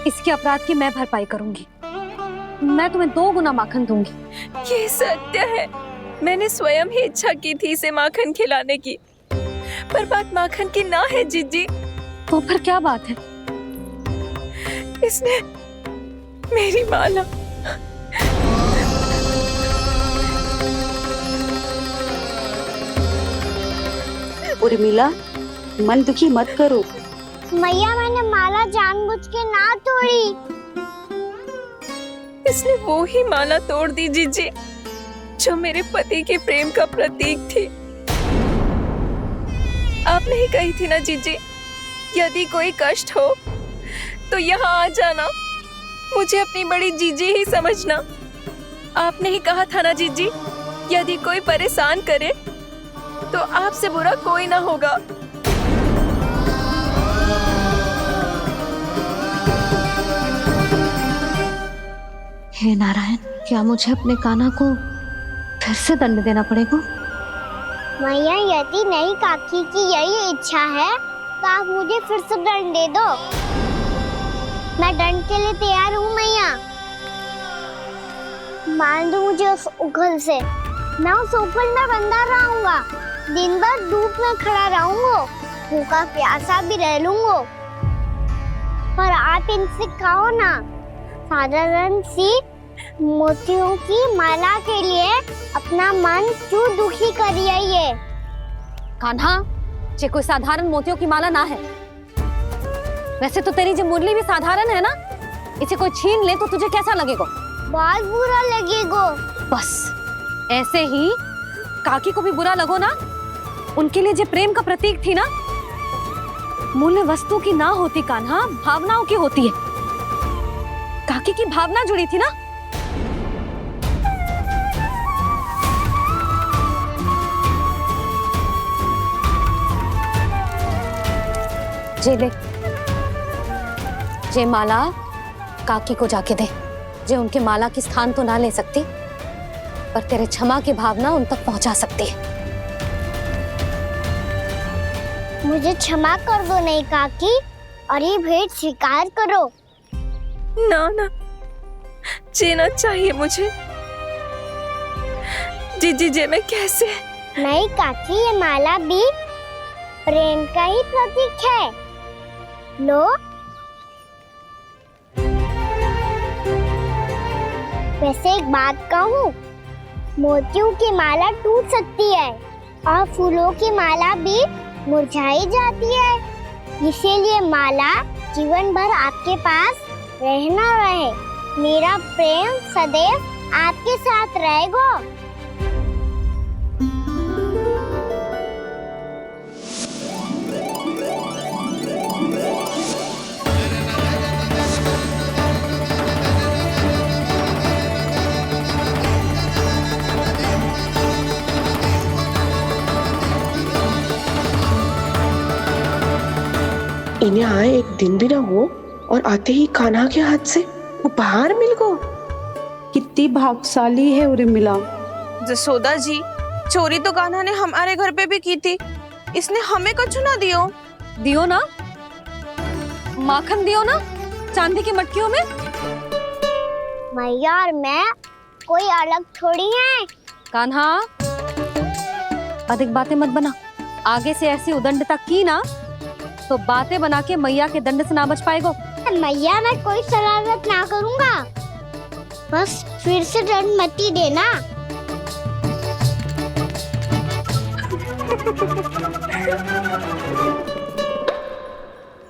इसके अपराध की मैं भरपाई करूंगी। मैं तुम्हें 2 गुना माखन दूंगी। ये सत्य है, मैंने स्वयं ही इच्छा की थी इसे माखन खिलाने की, पर बात माखन की ना है जीजी। तो फिर क्या बात है? इसने मेरी माला उर्मिला, मन दुखी मत करो। मैया, मैंने माला जानबूझ के ना तोड़ी। इसने वो ही माला तोड़ दी जीजी जो मेरे पति के प्रेम का प्रतीक थी। आपने ही कही थी ना जीजी, यदि कोई कष्ट हो तो यहाँ आ जाना, मुझे अपनी बड़ी जीजी ही समझना। आपने ही कहा था ना जीजी, यदि कोई परेशान करे तो आपसे बुरा कोई ना होगा। हे नारायण, क्या मुझे अपने कान्हा को फिर से दंड देना पड़ेगा? मैया, यदि नहीं काकी की यही इच्छा है तो आप मुझे फिर से दंड दे दो। मैं दंड के लिए तैयार हूँ मैया। मान दो मुझे उस उखल से, मैं उस उखल में बंधा रहूंगा, दिन भर धूप में खड़ा रहूंगा, भूखा प्यासा भी रह लूंगा। पर आप इनसे कहो ना, साधारण सी मोतियों की माला के लिए अपना मन क्यों दुखी करिए? ये कान्हा, ये कोई साधारण मोतियों की माला ना है। वैसे तो तेरी जो मुरली भी साधारण है ना, इसे कोई छीन ले तो तुझे कैसा लगेगा? बहुत बुरा लगेगा। बस ऐसे ही काकी को भी बुरा लगो ना। उनके लिए जो प्रेम का प्रतीक थी ना, मूल्य वस्तु की ना होती कान्हा, भावनाओं की होती है। काकी की भावना जुड़ी थी ना। जे ले, जे माला काकी को जाके दे। जे उनके माला की स्थान तो ना ले सकती, पर तेरे क्षमा की भावना उन तक पहुंचा सकती है। मुझे क्षमा कर दो नहीं काकी, और ये भेंट स्वीकार करो। ना ना, जीना चाहिए मुझे। जीजी जे मैं कैसे? नहीं काकी, ये माला भी प्रेम का ही प्रतीक है। लो। वैसे एक बात कहूँ, मोतियों की माला टूट सकती है और फूलों की माला भी मुरझाई जाती है। इसीलिए माला जीवन भर आपके पास रहना रहे। मेरा प्रेम सदैव आपके साथ रहेगा। इन्हें आए एक दिन भी ना हो और आते ही कान्हा के हाथ से वो बाहर मिल गो। कितनी भाग्यशाली है उरे मिला। जसोदा जी, चोरी तो कान्हा ने हमारे घर पे भी की थी, इसने हमें कछु ना दियो। दियो ना, माखन दियो ना चांदी की मटकियों में। मैया और मैं कोई अलग थोड़ी है। कान्हा, अधिक बातें मत बना। आगे से ऐसी उदंडता की ना तो बातें बना के मैया के दंड से ना बच पाएगो। मैया, मैं कोई शरारत ना करूंगा, बस फिर से दंड मत ही देना।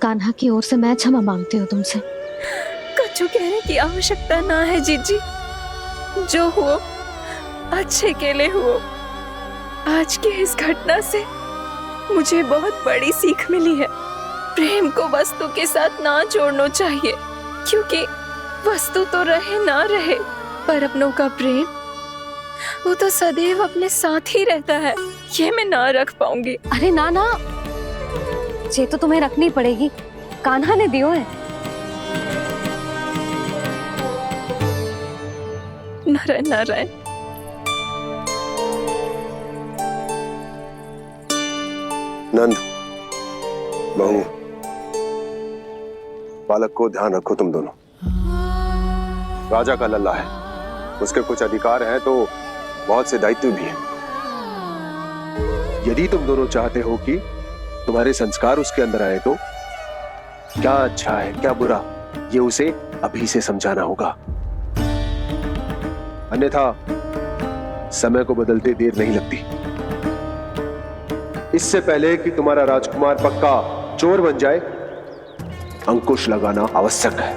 कान्हा की ओर से मैं क्षमा मांगती हूँ तुमसे। कछु कहने की आवश्यकता ना है जीजी। जो हुआ अच्छे के लिए हुआ। आज की इस घटना से मुझे बहुत बड़ी सीख मिली है। प्रेम को वस्तु के साथ ना जोड़ना चाहिए, क्योंकि वस्तु तो रहे ना रहे, पर अपनों का प्रेम वो तो सदैव अपने साथ ही रहता है। ये मैं ना रख पाऊंगी। अरे ना ना, ये तो तुम्हें रखनी पड़ेगी। कान्हा ने दियो है। नारायण नारायण। नंद, बहू, बालक को ध्यान रखो तुम दोनों। राजा का लल्ला है, उसके कुछ अधिकार हैं तो बहुत से दायित्व भी हैं। यदि तुम दोनों चाहते हो कि तुम्हारे संस्कार उसके अंदर आए तो क्या अच्छा है क्या बुरा, ये उसे अभी से समझाना होगा। अन्यथा समय को बदलते देर नहीं लगती। इससे पहले कि तुम्हारा राजकुमार पक्का चोर बन जाए, अंकुश लगाना आवश्यक है।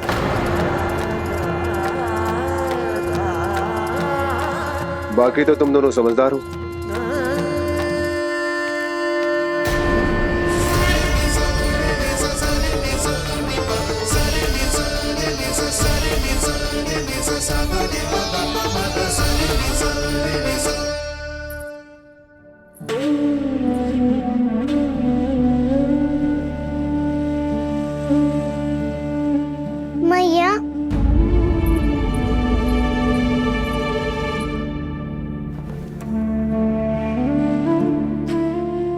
बाकी तो तुम दोनों समझदार हो। मैया,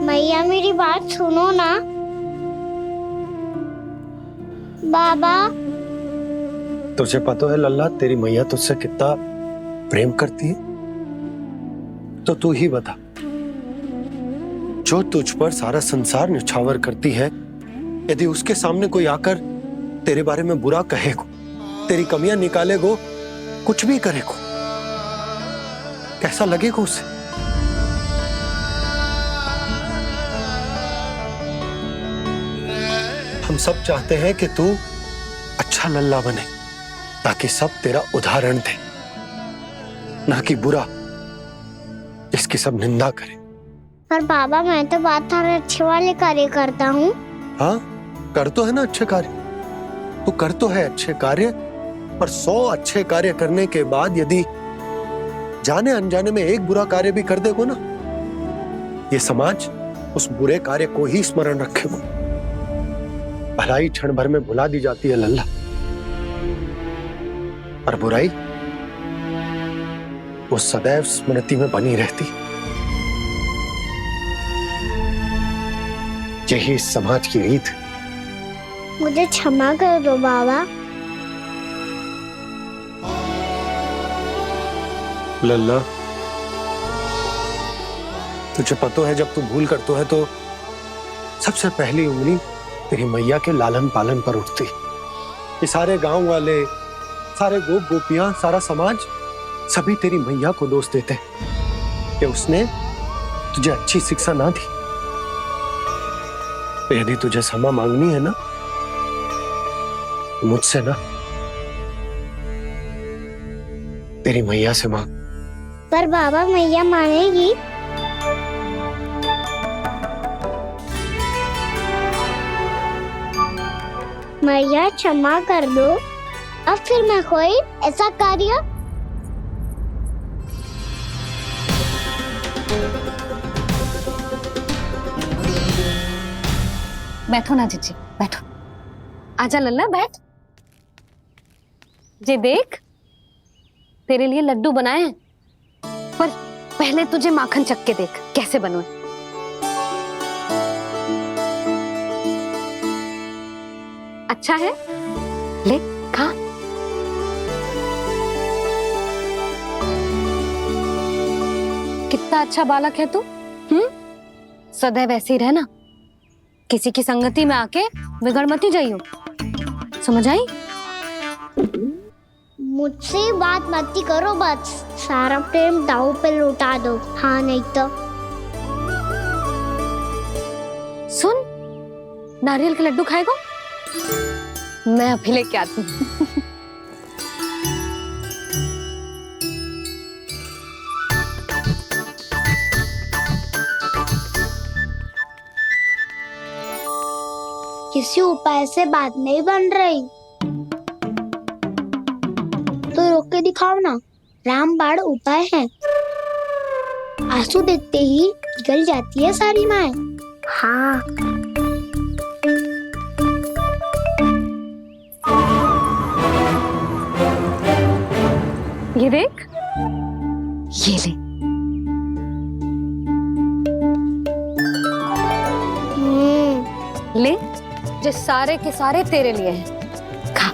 मैया मेरी बात सुनो ना। बाबा, तुझे पता है लल्ला, तेरी मैया तुझसे कितना प्रेम करती है? तो तू ही बता, जो तुझ पर सारा संसार निछावर करती है, यदि उसके सामने कोई आकर तेरे बारे में बुरा कहेगो, तेरी कमियां निकालेगो, कुछ भी करेगो, कैसा लगेगा उसे? हम सब चाहते हैं कि तू अच्छा लल्ला बने, ताकि सब तेरा उदाहरण दे, ना कि बुरा जिसकी सब निंदा करे। पर बाबा, मैं तो बात हर अच्छे वाले कार्य करता हूँ। हाँ, कर तो है ना अच्छे कार्य, तू कर तो है अच्छे कार्य, पर 100 अच्छे कार्य करने के बाद यदि जाने अनजाने में एक बुरा कार्य भी कर देगो ना, ये समाज उस बुरे कार्य को ही स्मरण रखेगो। भलाई क्षण भर में भुला दी जाती है लल्ला, और बुराई वो सदैव स्मृति में बनी रहती। यही इस समाज की रीत। मुझे क्षमा कर दो बाबा। लल्ला, तुझे पता है जब तू भूल करतो है तो सबसे पहली उंगली तेरी मैया के लालन पालन पर उठती। ये सारे गांव वाले, सारे गोप गोपियां, सारा समाज सभी तेरी मैया को दोष देते कि उसने तुझे अच्छी शिक्षा ना दी। तो यदि तुझे क्षमा मांगनी है ना, मुझसे ना, तेरी मैया से मांग। पर बाबा मैया मानेगी? मैया क्षमा कर दो, अब फिर मैं कोई ऐसा कार्य। बैठो ना जीजी, बैठो। आजा लल्ला, बैठ। जे देख, तेरे लिए लड्डू बनाए हैं, पर पहले तुझे माखन चख के देख कैसे बनो। अच्छा है, ले खा। कितना अच्छा बालक है तू। सदैव ऐसे ही रहना, किसी की संगति में आके बिगड़ मत ही जाइयो, समझ आई? मुझसे बात मत ही करो, बस सारा प्रेम दाव पे लुटा दो। हाँ नहीं तो सुन, नारियल के लड्डू खाएगा? मैं अभी लेके आती हूँ। किसी उपाय से बात नहीं बन रही तो रोक के दिखाओ ना। रामबाण उपाय है, आंसू देखते ही निकल जाती है सारी माए। हाँ ये देख, ये ले। ले, जो सारे के सारे तेरे लिए हैं, खा।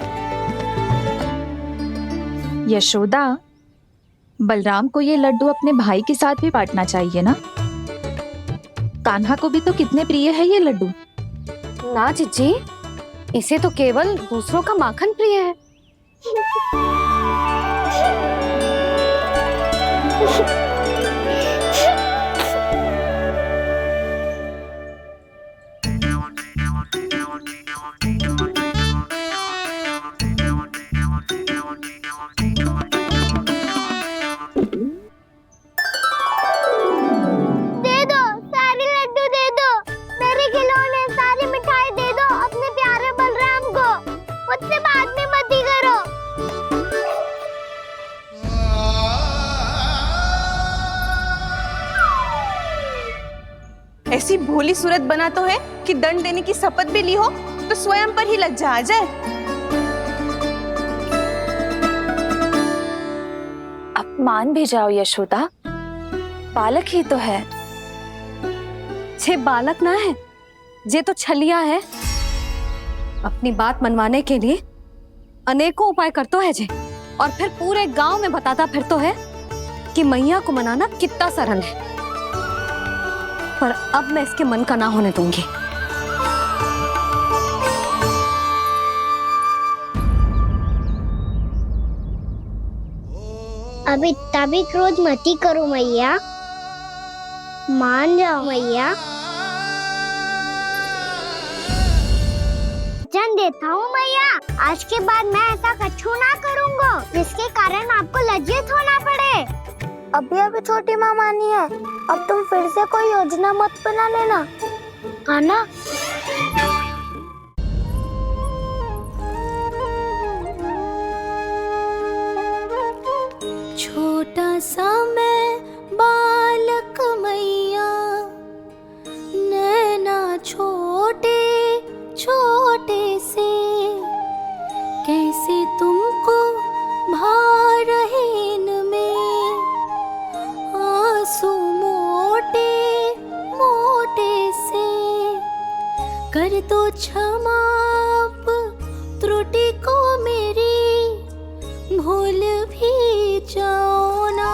यशोदा, बलराम को ये लड्डू अपने भाई के साथ भी बांटना चाहिए ना। कान्हा को भी तो कितने प्रिय है ये लड्डू। ना जीजी, इसे तो केवल दूसरों का माखन प्रिय है। ऐसी भोली सूरत बना तो है कि दंड देने की शपथ भी ली हो तो स्वयं पर ही लज्जा आ जाए। अब मान भी जाओ यशोदा, बालक ही तो है। छे बालक ना है, जे तो छलिया है। अपनी बात मनवाने के लिए अनेकों उपाय करतो है जे, और फिर पूरे गांव में बताता फिरतो है कि मैया को मनाना कितना सरल है। पर अब मैं इसके मन का ना होने दूंगी। अब इतना भी क्रोध मत ही करो मैया, मान जाओ मैया। वचन देता हूँ मैया, आज के बाद मैं ऐसा कछु ना करूँगा जिसके कारण आपको लज्जित होना पड़े। अभी छोटी माँ मानी है, अब तुम फिर से कोई योजना मत बना लेना, हाँ ना? सा मैं बालक मैया, नैना छोटे छोटे से, कैसे तुमको भा रहे इनमें आंसू मोटे मोटे से। कर दो क्षमा त्रुटि को मेरी, भूल भी जाओ ना,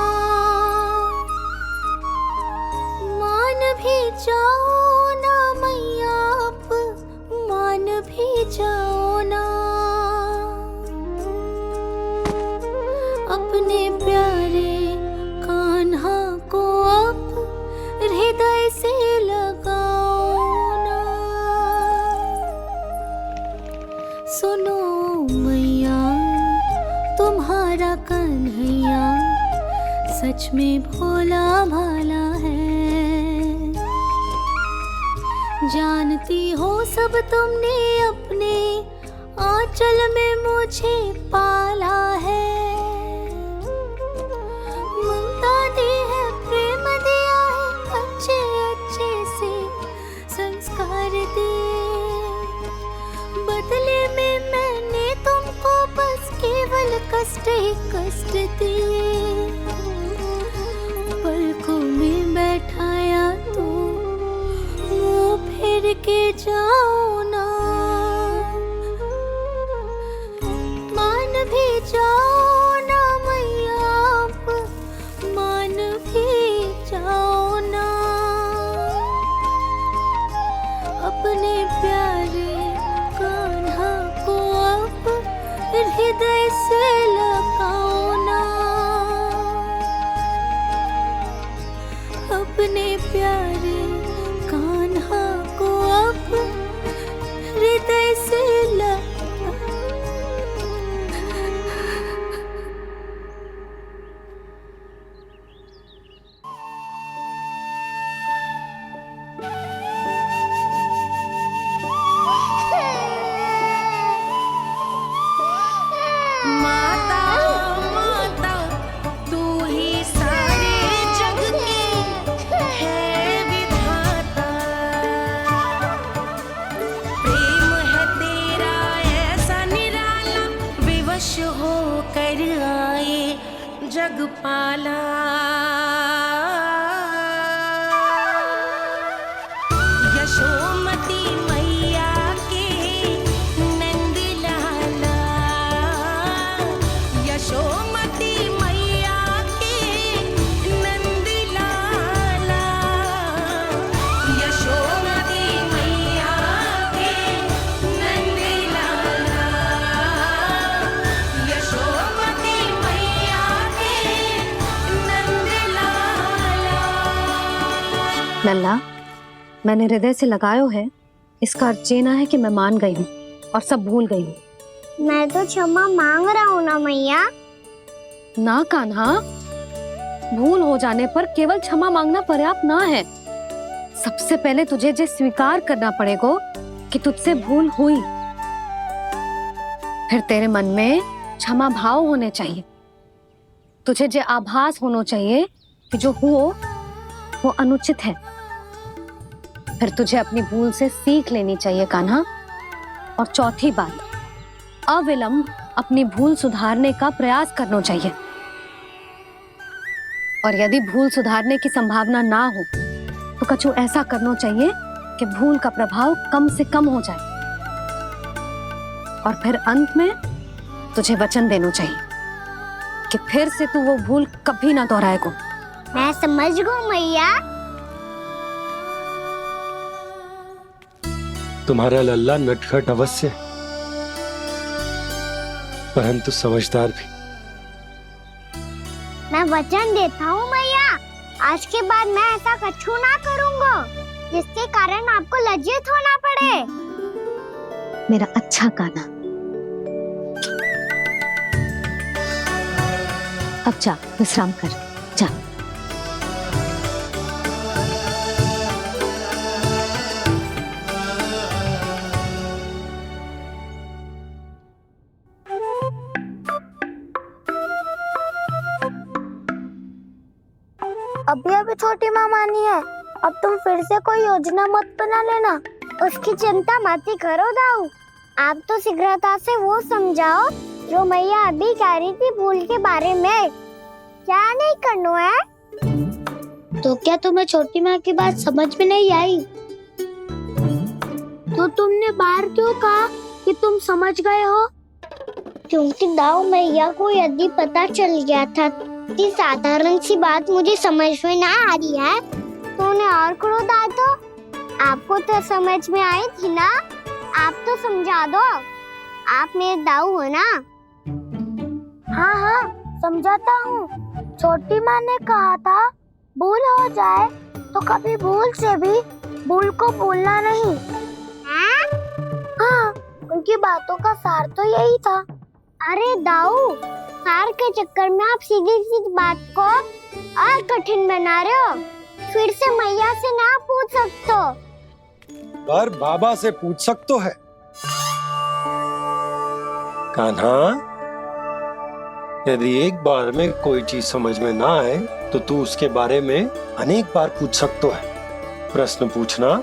मान भी जाओ ना मैया, आप मान भी जाओ ना। अपने प्यारे कान्हा को अब हृदय से लगाओ ना। सुनो मैया, तुम्हारा कन्हैया सच में भोला भाला है। जानती हो सब तुमने अपने आंचल में मुझे पाला है। ममता दी है, प्रेम दिया है, अच्छे अच्छे से संस्कार दिए। बदले में मैंने तुमको बस केवल कष्ट ही कष्ट दिए। पलकों में बैठाया तो मुंह फेर के जाओ ना, मान भी जाओ ना मैया, आप मान भी जाओ ना। अपने प्यारे कान्हा को अब हृदय से लगाओ ना। अपने प्यारे कान्हा को अब हृदय से जगपाला। यशोमती मैया के नंद लाला, यशोमती मैया के नंद लाला, यशोमती मैया के नंद लाला, यशोमती मैया के नंद लाला। लल्ला, मैंने हृदय से लगायो है, इसका अर्थ ये ना है कि मैं मान गई हूँ और सब भूल गई हूँ। मैं तो क्षमा मांग रहा हूँ ना मैया। ना कान्हा, भूल हो जाने पर केवल क्षमा मांगना पर्याप्त ना है। सबसे पहले तुझे ये स्वीकार करना पड़ेगा कि तुझसे भूल हुई। फिर तेरे मन में क्षमा भाव होने चाहिए। तुझे ये आभास होना चाहिए कि जो हुआ वो अनुचित है। फिर तुझे अपनी भूल से सीख लेनी चाहिए कान्हा। और चौथी बात, अविलंब अपनी भूल सुधारने का प्रयास करना चाहिए। और यदि भूल सुधारने की संभावना ना हो तो कछु ऐसा करना चाहिए कि भूल का प्रभाव कम से कम हो जाए। और फिर अंत में तुझे वचन देना चाहिए कि फिर से तू वो भूल कभी ना दोहराएगा। मैं समझ गई मैया। तुम्हारा लल्ला नटखट अवश्य, परंतु समझदार भी। मैं वचन देता हूँ मैया, आज के बाद मैं ऐसा कछु ना करूँगा जिसके कारण आपको लज्जित होना पड़े। मेरा अच्छा कान्हा, अब जा विश्राम कर, जा। अभी अभी छोटी माँ मानी है, अब तुम फिर से कोई योजना मत बना लेना। उसकी चिंता मत ही करो दाऊ, आप तो शीघ्रता से वो समझाओ जो मैया अभी कह रही थी भूल के बारे में। क्या नहीं करना है? तो क्या तुम्हें छोटी माँ की बात समझ में नहीं आई? तो तुमने बाहर क्यों कहा कि तुम समझ गए हो? क्योंकि दाऊ मैया को यदि पता चल गया था कि साधारण सी बात मुझे समझ में ना आ रही है तो उन्हें और क्रोध आया तो आपको तो समझ में आई थी ना, आप तो समझा दो, आप मेरे दाऊ हो ना। हाँ हाँ समझाता हूँ। छोटी माँ ने कहा था भूल हो जाए तो कभी भूल से भी भूल को भूलना नहीं। हाँ उनकी बातों का सार तो यही था। अरे दाऊ, सार के चक्कर में आप सीधी सीधी बात को और कठिन बना रहे हो। फिर से मैया से ना पूछ सकते हो, पर बाबा से पूछ सकते है। कान्हा, यदि एक बार में कोई चीज समझ में ना आए तो तू उसके बारे में अनेक बार पूछ सकते है। प्रश्न पूछना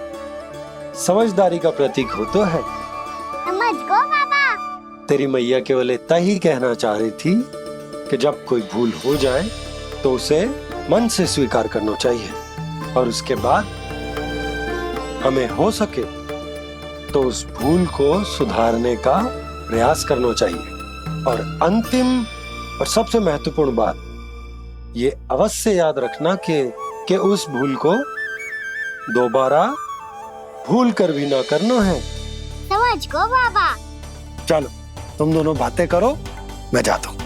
समझदारी का प्रतीक होता है। समझ गो बाबा। तेरी मैया केवल इतना ही कहना चाह रही थी कि जब कोई भूल हो जाए तो उसे मन से स्वीकार करना चाहिए और उसके बाद हमें हो सके तो उस भूल को सुधारने का प्रयास करना चाहिए। और अंतिम और सबसे महत्वपूर्ण बात ये अवश्य याद रखना कि उस भूल को दोबारा भूल कर भी ना करना है। समझ गो बाबा। चलो तुम दोनों बातें करो, मैं जाता हूँ।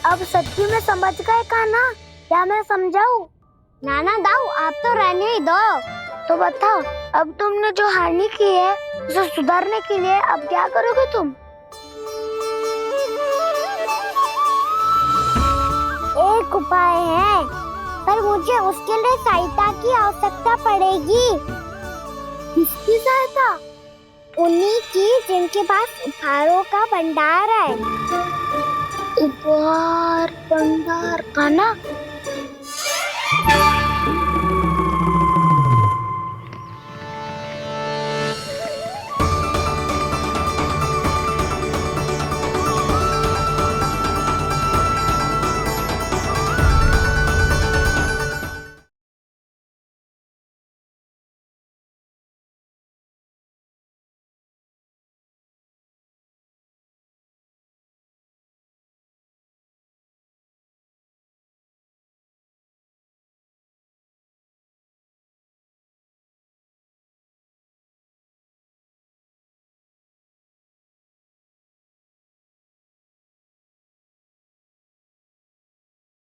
अब सच्ची में समझ गए कान्हा? क्या मैं समझाऊं? नाना दाऊ, आप तो रहने ही दो। तो बताओ, अब तुमने जो हानि की है उसे सुधारने के लिए अब क्या करोगे तुम? एक उपाय है, पर मुझे उसके लिए सहायता की आवश्यकता पड़ेगी। किसकी सहायता? उन्हीं की जिनके पास उपहारों का भंडार है। उपहार भंडार? कान्हा,